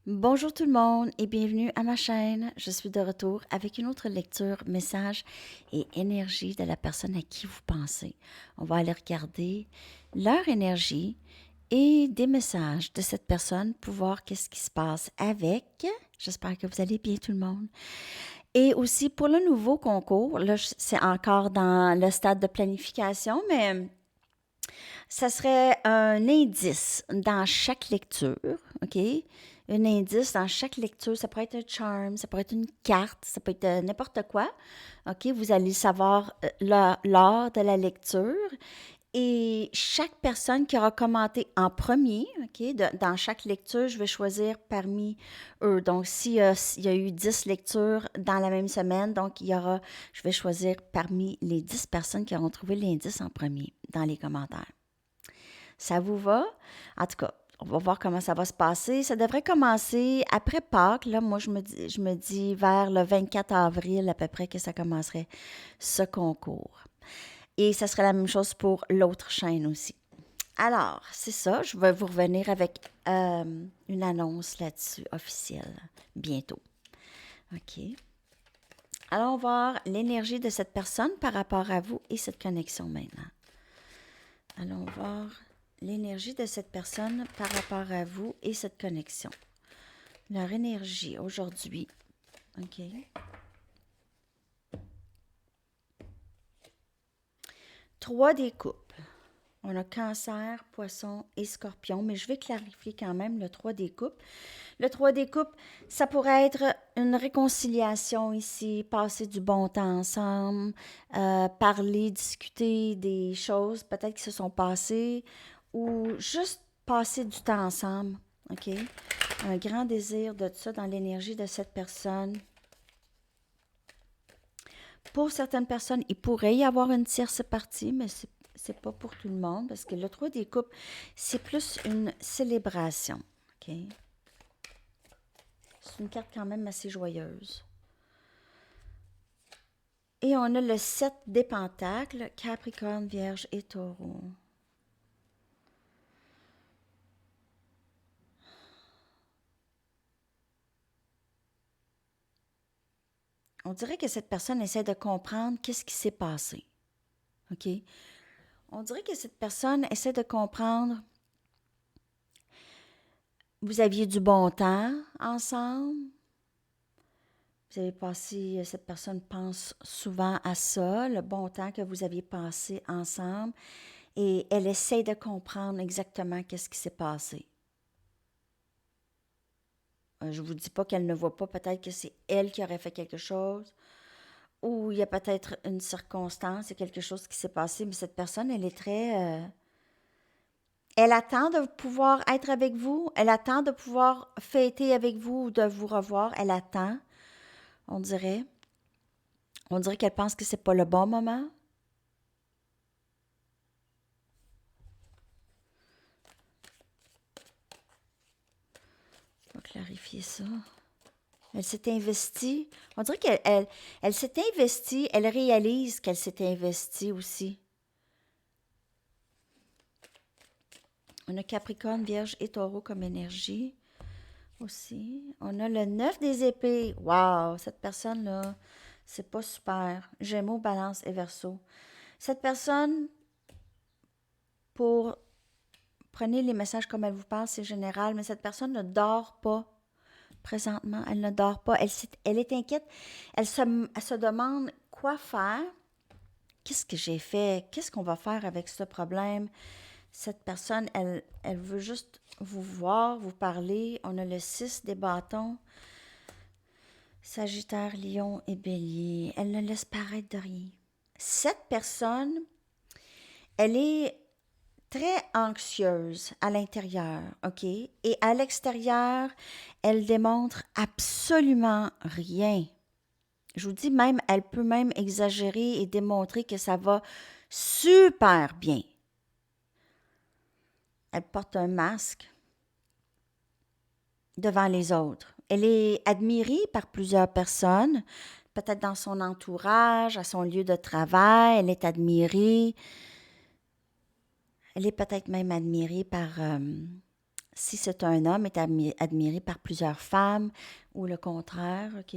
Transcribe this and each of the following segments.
Bonjour tout le monde et bienvenue à ma chaîne. Je suis de retour avec une autre lecture, message et énergie de la personne à qui vous pensez. On va aller regarder leur énergie et des messages de cette personne pour voir qu'est-ce qui se passe avec. J'espère que vous allez bien tout le monde. Et aussi pour le nouveau concours, là c'est encore dans le stade de planification, mais ça serait un indice dans chaque lecture, OK? Un indice dans chaque lecture. Ça pourrait être un charm, ça pourrait être une carte, ça peut être n'importe quoi. OK? Vous allez le savoir lors de la lecture. Et chaque personne qui aura commenté en premier, OK, dans chaque lecture, je vais choisir parmi eux. Donc, s'il y a eu 10 lectures dans la même semaine, donc je vais choisir parmi les 10 personnes qui auront trouvé l'indice en premier dans les commentaires. Ça vous va? En tout cas, on va voir comment ça va se passer. Ça devrait commencer après Pâques. Là, moi, je me dis vers le 24 avril à peu près que ça commencerait ce concours. Et ça serait la même chose pour l'autre chaîne aussi. Alors, c'est ça. Je vais vous revenir avec une annonce là-dessus officielle bientôt. OK. Allons voir l'énergie de cette personne par rapport à vous et cette connexion maintenant. Allons voir l'énergie de cette personne par rapport à vous et cette connexion. Leur énergie aujourd'hui. OK. Trois des coupes. On a cancer, poisson et scorpion, mais je vais clarifier quand même le 3 des coupes. Le 3 des coupes, ça pourrait être une réconciliation ici, passer du bon temps ensemble, parler, discuter des choses peut-être qui se sont passées ou juste passer du temps ensemble. OK? Un grand désir de ça dans l'énergie de cette personne. Pour certaines personnes, il pourrait y avoir une tierce partie, mais c'est pas pour tout le monde parce que le 3 des coupes, c'est plus une célébration. OK? C'est une carte quand même assez joyeuse. Et on a le 7 des pentacles, Capricorne, Vierge et Taureau. On dirait que cette personne essaie de comprendre qu'est-ce qui s'est passé. OK? On dirait que cette personne essaie de comprendre. Vous aviez du bon temps ensemble. Vous avez passé, cette personne pense souvent à ça, le bon temps que vous aviez passé ensemble. Et elle essaie de comprendre exactement qu'est-ce qui s'est passé. Je ne vous dis pas qu'elle ne voit pas, peut-être que c'est elle qui aurait fait quelque chose, ou il y a peut-être une circonstance, il y a quelque chose qui s'est passé, mais cette personne, elle est très... elle attend de pouvoir être avec vous, elle attend de pouvoir fêter avec vous ou de vous revoir, elle attend, on dirait. On dirait qu'elle pense que c'est pas le bon moment. Je vais clarifier ça. Elle s'est investie. On dirait qu'elle s'est investie, elle réalise qu'elle s'est investie aussi. On a Capricorne, Vierge et Taureau comme énergie aussi. On a le 9 des épées. Wow, cette personne-là, c'est pas super. Gémeaux, Balance et Verseau. Cette personne, pour... Prenez les messages comme elle vous parle, c'est général, mais cette personne ne dort pas présentement. Elle ne dort pas. Elle est inquiète. Elle se demande quoi faire. Qu'est-ce que j'ai fait? Qu'est-ce qu'on va faire avec ce problème? Cette personne, elle veut juste vous voir, vous parler. On a le 6 des bâtons. Sagittaire, Lion et Bélier. Elle ne laisse paraître de rien. Cette personne, elle est très anxieuse à l'intérieur, OK? Et à l'extérieur, elle démontre absolument rien. Je vous dis même, elle peut même exagérer et démontrer que ça va super bien. Elle porte un masque devant les autres. Elle est admirée par plusieurs personnes, peut-être dans son entourage, à son lieu de travail. Elle est admirée. Elle est peut-être même admirée par si c'est un homme, est admiré par plusieurs femmes ou le contraire, OK?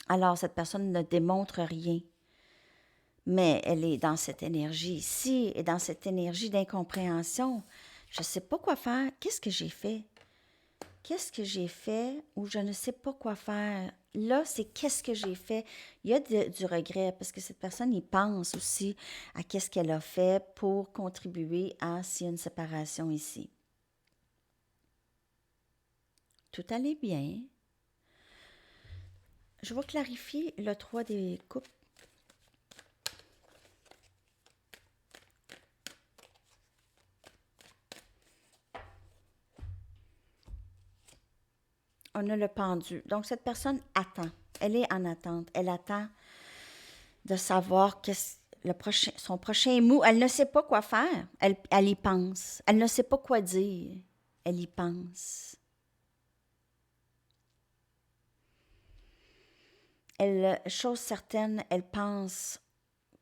Alors, cette personne ne démontre rien, mais elle est dans cette énergie ici et dans cette énergie d'incompréhension. Je ne sais pas quoi faire. Qu'est-ce que j'ai fait? Qu'est-ce que j'ai fait ou je ne sais pas quoi faire? Là, c'est qu'est-ce que j'ai fait? Il y a du regret parce que cette personne, il pense aussi à qu'est-ce qu'elle a fait pour contribuer à s'il y a une séparation ici. Tout allait bien. Je vais clarifier le 3 des coupes. On a le pendu. Donc, cette personne attend. Elle est en attente. Elle attend de savoir son prochain mot. Elle ne sait pas quoi faire. Elle y pense. Elle ne sait pas quoi dire. Elle y pense. Chose certaine, elle pense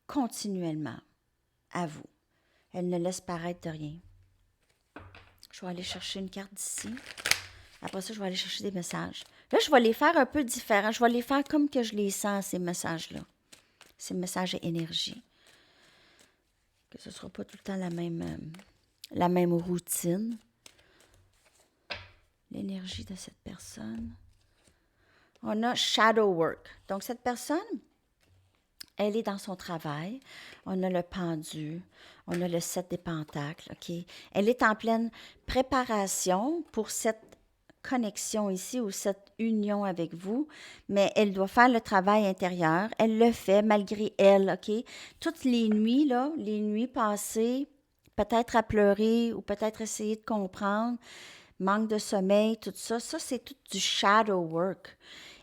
continuellement à vous. Elle ne laisse paraître de rien. Je vais aller chercher une carte d'ici. Après ça, je vais aller chercher des messages. Là, je vais les faire un peu différents. Je vais les faire comme que je les sens, ces messages-là. Ces messages et énergie. Que ce ne sera pas tout le temps la même routine. L'énergie de cette personne. On a shadow work. Donc, cette personne, elle est dans son travail. On a le pendu. On a le 7 des pentacles. OK? Elle est en pleine préparation pour cette connexion ici ou cette union avec vous, mais elle doit faire le travail intérieur. Elle le fait malgré elle, OK? Toutes les nuits, là, les nuits passées, peut-être à pleurer ou peut-être essayer de comprendre, manque de sommeil, tout ça, c'est tout du shadow work.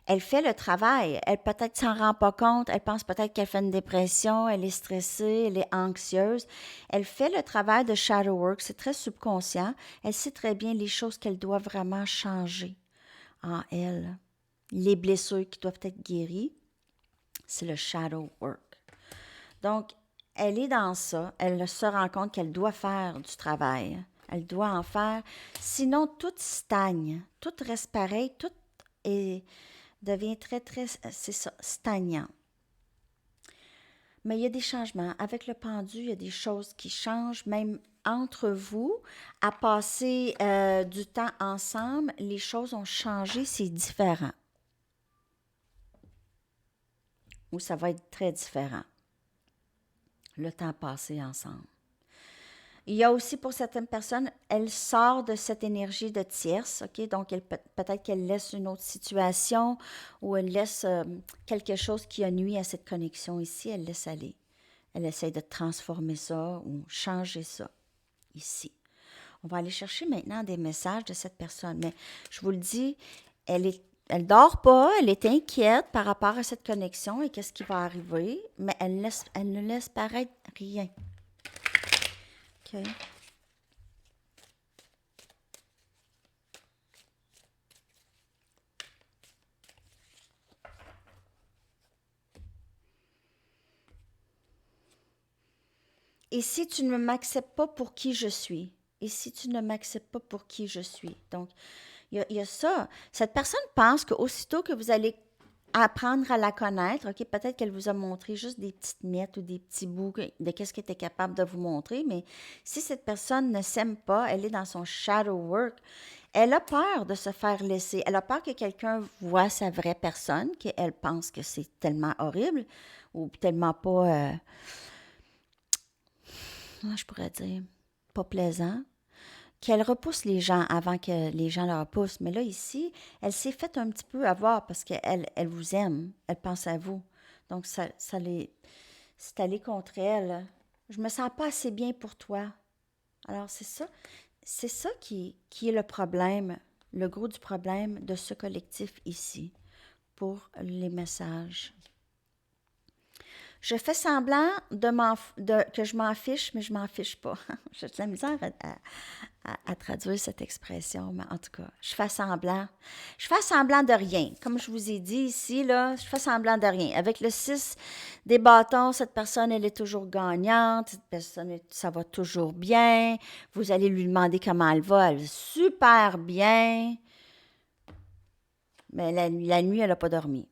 Elle fait le travail, elle peut-être s'en rend pas compte, elle pense peut-être qu'elle fait une dépression, elle est stressée, elle est anxieuse. Elle fait le travail de shadow work, c'est très subconscient. Elle sait très bien les choses qu'elle doit vraiment changer en elle. Les blessures qui doivent être guéries, c'est le shadow work. Donc, elle est dans ça, elle se rend compte qu'elle doit faire du travail. Elle doit en faire, sinon tout stagne, tout reste pareil, tout devient très, c'est ça, stagnant. Mais il y a des changements. Avec le pendu, il y a des choses qui changent, même entre vous. À passer du temps ensemble, les choses ont changé, c'est différent. Ou ça va être très différent. Le temps passé ensemble. Il y a aussi pour certaines personnes, elle sort de cette énergie de tierce, OK? Donc, peut-être qu'elle laisse une autre situation ou elle laisse quelque chose qui a nuit à cette connexion ici, elle laisse aller. Elle essaie de transformer ça ou changer ça ici. On va aller chercher maintenant des messages de cette personne, mais je vous le dis, elle dort pas, elle est inquiète par rapport à cette connexion et qu'est-ce qui va arriver, mais elle ne laisse paraître rien. OK. Et si tu ne m'acceptes pas pour qui je suis? Et si tu ne m'acceptes pas pour qui je suis? Donc, il y a ça. Cette personne pense qu'aussitôt que vous allez apprendre à la connaître, OK, peut-être qu'elle vous a montré juste des petites miettes ou des petits bouts de qu'est-ce qu'elle était capable de vous montrer, mais si cette personne ne s'aime pas, elle est dans son shadow work, elle a peur de se faire laisser. Elle a peur que quelqu'un voit sa vraie personne, qu'elle pense que c'est tellement horrible ou tellement pas, je pourrais dire, pas plaisant, qu'elle repousse les gens avant que les gens la repoussent. Mais là, ici, elle s'est faite un petit peu avoir parce qu'elle vous aime, elle pense à vous. Donc, c'est allé contre elle. Je me sens pas assez bien pour toi. Alors, c'est ça qui est le problème, le gros du problème de ce collectif ici, pour les messages. Je fais semblant que je m'en fiche, mais je m'en fiche pas. J'ai de la misère à traduire cette expression, mais en tout cas, je fais semblant. Je fais semblant de rien. Comme je vous ai dit ici, là, je fais semblant de rien. Avec le 6 des bâtons, cette personne, elle est toujours gagnante. Cette personne, ça va toujours bien. Vous allez lui demander comment elle va. Elle va super bien. Mais la nuit, elle n'a pas dormi.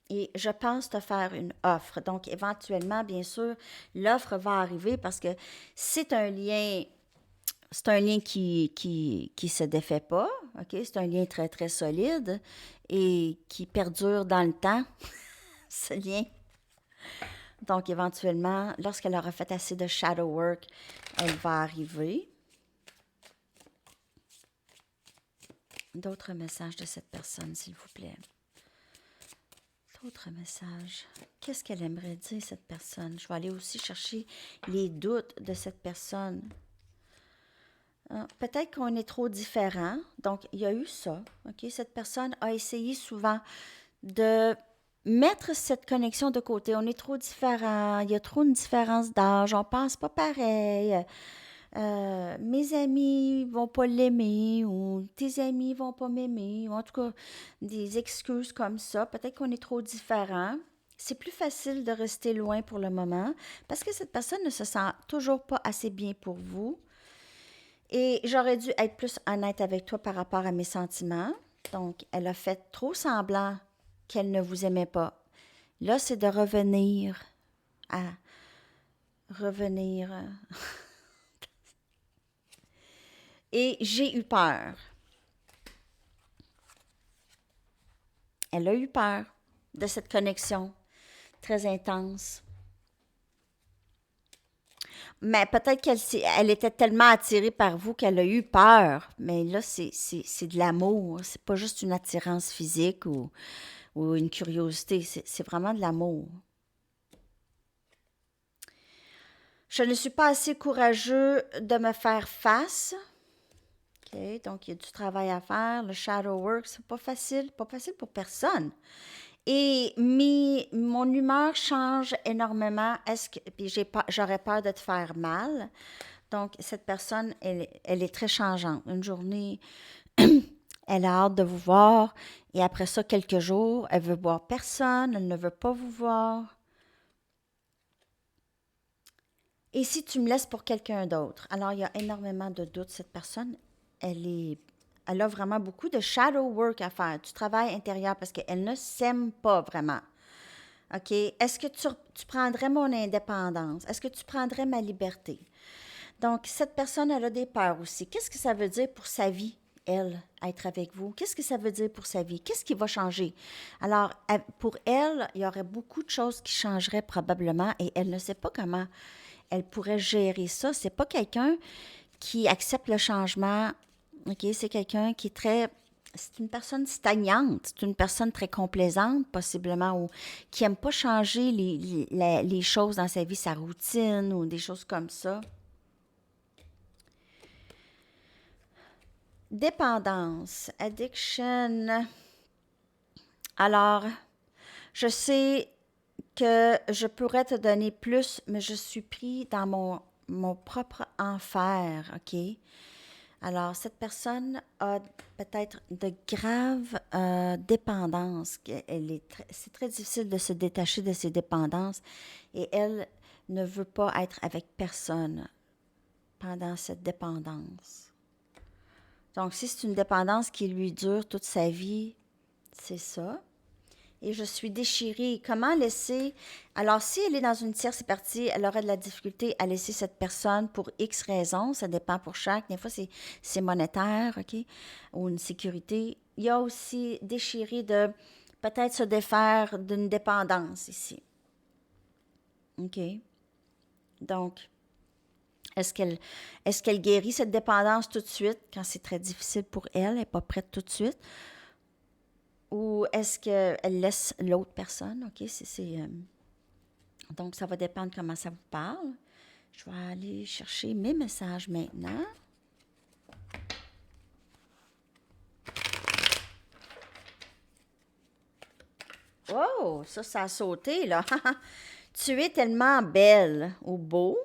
Et je pense te faire une offre. Donc, éventuellement, bien sûr, l'offre va arriver parce que c'est un lien qui se défait pas, OK? C'est un lien très, très solide et qui perdure dans le temps, ce lien. Donc, éventuellement, lorsqu'elle aura fait assez de shadow work, elle va arriver. D'autres messages de cette personne, s'il vous plaît. D'autres messages. Qu'est-ce qu'elle aimerait dire, cette personne? Je vais aller aussi chercher les doutes de cette personne. Peut-être qu'on est trop différents. Donc, il y a eu ça. OK? Cette personne a essayé souvent de mettre cette connexion de côté. On est trop différents. Il y a trop une différence d'âge. On pense pas pareil. Mes amis vont pas l'aimer ou tes amis vont pas m'aimer. Ou en tout cas, des excuses comme ça. Peut-être qu'on est trop différents. C'est plus facile de rester loin pour le moment parce que cette personne ne se sent toujours pas assez bien pour vous. Et j'aurais dû être plus honnête avec toi par rapport à mes sentiments. Donc, elle a fait trop semblant qu'elle ne vous aimait pas. Là, c'est de revenir à... Revenir... Et j'ai eu peur. Elle a eu peur de cette connexion très intense. Mais peut-être qu'elle était tellement attirée par vous qu'elle a eu peur. Mais là, c'est de l'amour. C'est pas juste une attirance physique ou une curiosité. C'est vraiment de l'amour. Je ne suis pas assez courageux de me faire face. OK, donc il y a du travail à faire. Le shadow work, c'est pas facile pour personne. Et mon humeur change énormément. Puis j'aurais peur de te faire mal. Donc, cette personne, elle est très changeante. Une journée, elle a hâte de vous voir. Et après ça, quelques jours, elle veut voir personne. Elle ne veut pas vous voir. Et si tu me laisses pour quelqu'un d'autre? Alors, il y a énormément de doutes. Cette personne, elle a vraiment beaucoup de shadow work à faire, du travail intérieur, parce qu'elle ne s'aime pas vraiment. OK? Est-ce que tu prendrais mon indépendance? Est-ce que tu prendrais ma liberté? Donc, cette personne, elle a des peurs aussi. Qu'est-ce que ça veut dire pour sa vie, elle, être avec vous? Qu'est-ce que ça veut dire pour sa vie? Qu'est-ce qui va changer? Alors, pour elle, il y aurait beaucoup de choses qui changeraient probablement et elle ne sait pas comment elle pourrait gérer ça. C'est pas quelqu'un qui accepte le changement. OK? C'est quelqu'un qui est très... C'est une personne stagnante, c'est une personne très complaisante, possiblement, ou qui n'aime pas changer les choses dans sa vie, sa routine ou des choses comme ça. Dépendance, addiction. Alors, je sais que je pourrais te donner plus, mais je suis pris dans mon propre enfer, OK? Alors, cette personne a peut-être de graves dépendances. C'est très difficile de se détacher de ses dépendances et elle ne veut pas être avec personne pendant cette dépendance. Donc, si c'est une dépendance qui lui dure toute sa vie, c'est ça. Et je suis déchirée. Comment laisser... Alors, si elle est dans une tierce partie, elle aurait de la difficulté à laisser cette personne pour X raisons. Ça dépend pour chaque. Des fois, c'est monétaire, OK? Ou une sécurité. Il y a aussi déchiré de peut-être se défaire d'une dépendance ici. OK? Donc, est-ce qu'elle guérit cette dépendance tout de suite quand c'est très difficile pour elle? Elle n'est pas prête tout de suite? Ou est-ce qu'elle laisse l'autre personne? OK, donc, ça va dépendre comment ça vous parle. Je vais aller chercher mes messages maintenant. Oh, ça a sauté, là. Tu es tellement belle ou beau.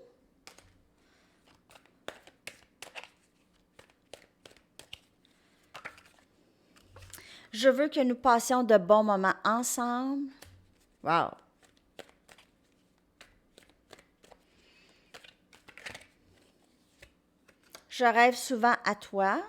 Je veux que nous passions de bons moments ensemble. Wow! Je rêve souvent à toi.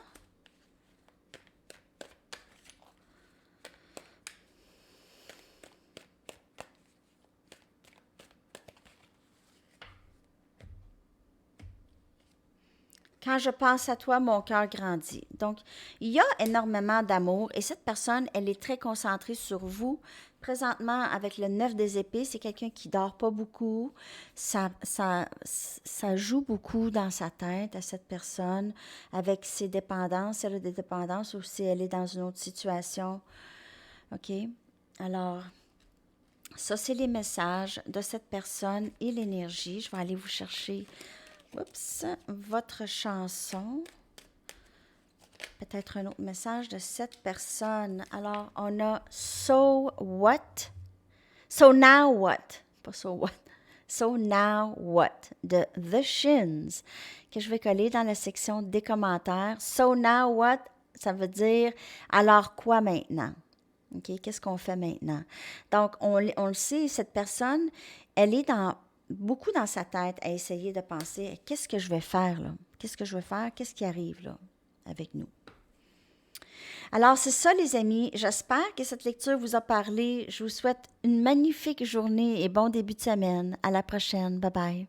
Quand je pense à toi, mon cœur grandit. Donc, il y a énormément d'amour et cette personne, elle est très concentrée sur vous. Présentement, avec le 9 des épées, c'est quelqu'un qui dort pas beaucoup. Ça joue beaucoup dans sa tête à cette personne avec ses dépendances. Si elle a des dépendances ou si elle est dans une autre situation. OK? Alors, ça, c'est les messages de cette personne et l'énergie. Je vais aller vous chercher votre chanson. Peut-être un autre message de cette personne. Alors, on a So What? So Now What? Pas So What. So Now What? De The Shins, que je vais coller dans la section des commentaires. So Now What? Ça veut dire alors quoi maintenant? OK? Qu'est-ce qu'on fait maintenant? Donc, on le sait, cette personne, elle est beaucoup dans sa tête à essayer de penser qu'est-ce que je vais faire là? Qu'est-ce que je vais faire? Qu'est-ce qui arrive là avec nous? Alors, c'est ça, les amis. J'espère que cette lecture vous a parlé. Je vous souhaite une magnifique journée et bon début de semaine. À la prochaine. Bye bye.